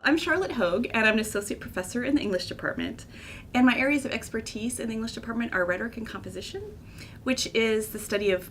I'm Charlotte Hogg, and I'm an associate professor in the English department. And my areas of expertise in the English department are rhetoric and composition, which is the study of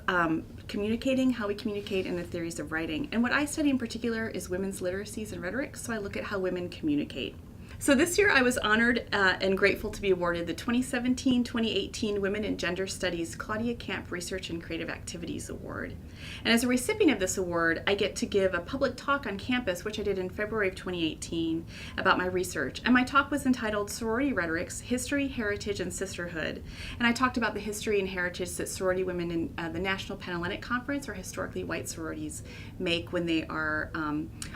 communicating, how we communicate, and the theories of writing. And what I study in particular is women's literacies and rhetoric, so I look at how women communicate. So this year I was honored and grateful to be awarded the 2017-2018 Women in Gender Studies Claudia Camp Research and Creative Activities Award. And as a recipient of this award, I get to give a public talk on campus, which I did in February of 2018, about my research. And my talk was entitled Sorority Rhetorics, History, Heritage, and Sisterhood. And I talked about the history and heritage that sorority women in the National Panhellenic Conference, or historically white sororities, make when they are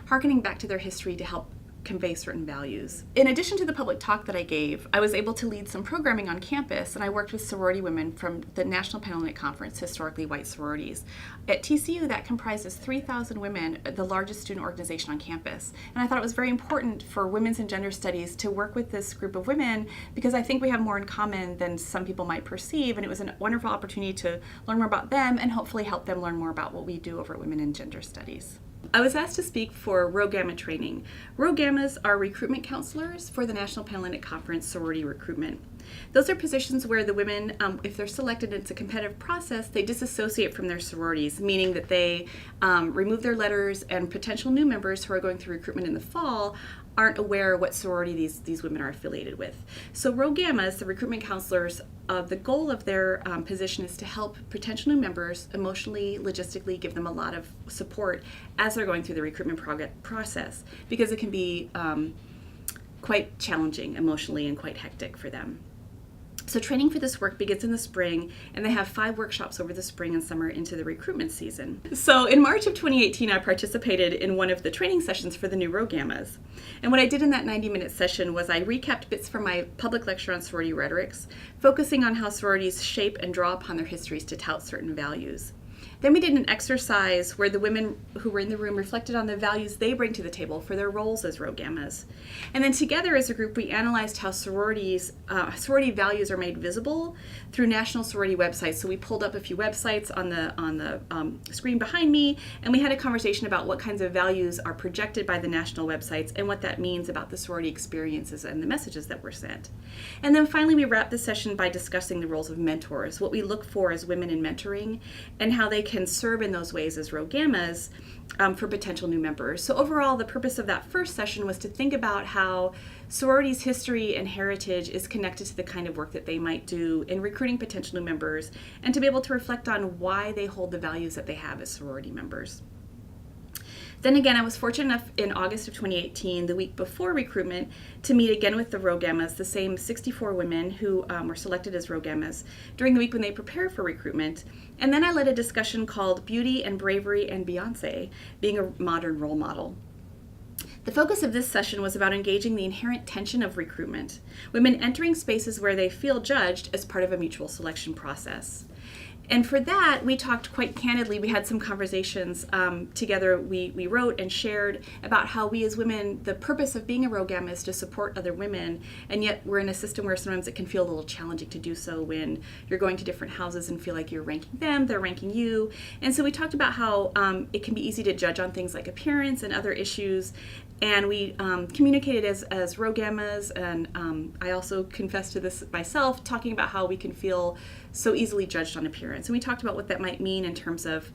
hearkening back to their history to help convey certain values. In addition to the public talk that I gave, I was able to lead some programming on campus, and I worked with sorority women from the National Panhellenic Conference, historically white sororities. At TCU, that comprises 3,000 women, the largest student organization on campus. And I thought it was very important for women's and gender studies to work with this group of women because I think we have more in common than some people might perceive, and it was a wonderful opportunity to learn more about them and hopefully help them learn more about what we do over at Women in Gender Studies. I was asked to speak for Rho Gamma training. Rho Gammas are recruitment counselors for the National Panhellenic Conference sorority recruitment. Those are positions where the women, if they're selected, it's a competitive process, they disassociate from their sororities, meaning that they remove their letters, and potential new members who are going through recruitment in the fall aren't aware what sorority these women are affiliated with. So Rho Gammas, the recruitment counselors, the goal of their position is to help potential new members emotionally, logistically, give them a lot of support as they're going through the recruitment process, because it can be quite challenging emotionally and quite hectic for them. So training for this work begins in the spring, and they have 5 workshops over the spring and summer into the recruitment season. So in March of 2018, I participated in one of the training sessions for the new Rho Gammas. And what I did in that 90-minute session was I recapped bits from my public lecture on sorority rhetorics, focusing on how sororities shape and draw upon their histories to tout certain values. Then we did an exercise where the women who were in the room reflected on the values they bring to the table for their roles as Rho Gammas. And then together as a group, we analyzed how sorority values are made visible through national sorority websites. So we pulled up a few websites on the screen behind me, and we had a conversation about what kinds of values are projected by the national websites and what that means about the sorority experiences and the messages that were sent. And then finally, we wrapped the session by discussing the roles of mentors, what we look for as women in mentoring, and how they can serve in those ways as Rho Gammas for potential new members. So overall, the purpose of that first session was to think about how sorority's history and heritage is connected to the kind of work that they might do in recruiting potential new members, and to be able to reflect on why they hold the values that they have as sorority members. Then again, I was fortunate enough in August of 2018, the week before recruitment, to meet again with the Rho Gammas, the same 64 women who were selected as Rho Gammas during the week when they prepare for recruitment. And then I led a discussion called Beauty and Bravery and Beyonce, being a modern role model. The focus of this session was about engaging the inherent tension of recruitment, women entering spaces where they feel judged as part of a mutual selection process. And for that, we talked quite candidly. We had some conversations together. We wrote and shared about how we as women, the purpose of being a Rho Gamma is to support other women, and yet we're in a system where sometimes it can feel a little challenging to do so when you're going to different houses and feel like you're ranking them, they're ranking you. And so we talked about how it can be easy to judge on things like appearance and other issues. And we communicated as Rho Gammas, and I also confessed to this myself, talking about how we can feel so easily judged on appearance. And we talked about what that might mean in terms of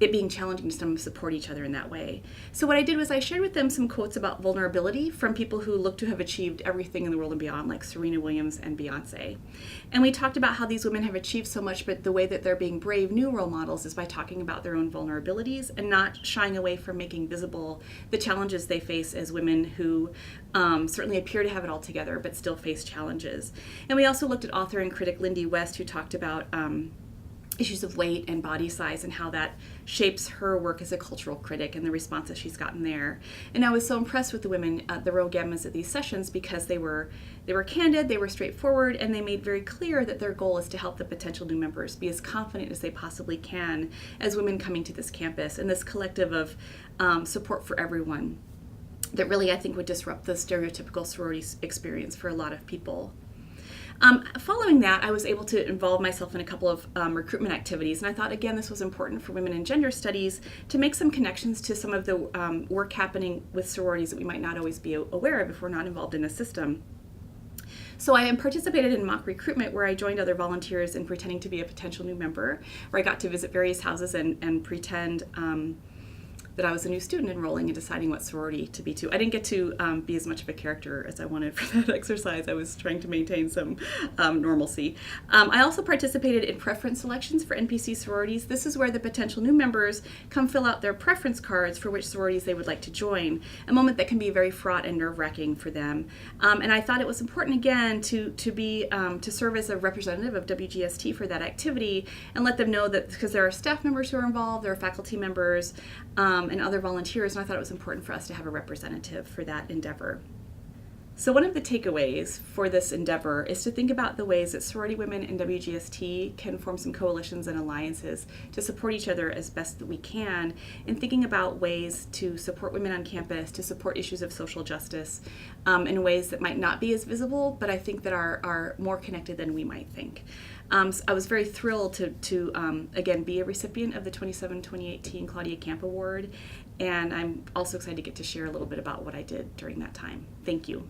it being challenging to sometimes support each other in that way. So what I did was I shared with them some quotes about vulnerability from people who look to have achieved everything in the world and beyond, like Serena Williams and Beyonce. And we talked about how these women have achieved so much, but the way that they're being brave new role models is by talking about their own vulnerabilities and not shying away from making visible the challenges they face as women who certainly appear to have it all together, but still face challenges. And we also looked at author and critic Lindy West, who talked about issues of weight and body size and how that shapes her work as a cultural critic and the responses she's gotten there. And I was so impressed with the women, the Rho Gammas at these sessions, because they were candid, they were straightforward, and they made very clear that their goal is to help the potential new members be as confident as they possibly can as women coming to this campus and this collective of support for everyone that really, I think, would disrupt the stereotypical sorority experience for a lot of people. Following that, I was able to involve myself in a couple of recruitment activities, and I thought, again, this was important for women and gender studies to make some connections to some of the work happening with sororities that we might not always be aware of if we're not involved in a system. So I participated in mock recruitment where I joined other volunteers in pretending to be a potential new member, where I got to visit various houses and pretend that I was a new student enrolling and deciding what sorority to be to. I didn't get to be as much of a character as I wanted for that exercise. I was trying to maintain some normalcy. I also participated in preference selections for NPC sororities. This is where the potential new members come fill out their preference cards for which sororities they would like to join, a moment that can be very fraught and nerve-wracking for them. And I thought it was important, again, to serve as a representative of WGST for that activity and let them know that because there are staff members who are involved, there are faculty members, and other volunteers, and I thought it was important for us to have a representative for that endeavor. So one of the takeaways for this endeavor is to think about the ways that sorority women in WGST can form some coalitions and alliances to support each other as best that we can, and thinking about ways to support women on campus, to support issues of social justice in ways that might not be as visible, but I think that are more connected than we might think. So I was very thrilled to again, be a recipient of the 2018 Claudia Camp Award, and I'm also excited to get to share a little bit about what I did during that time. Thank you.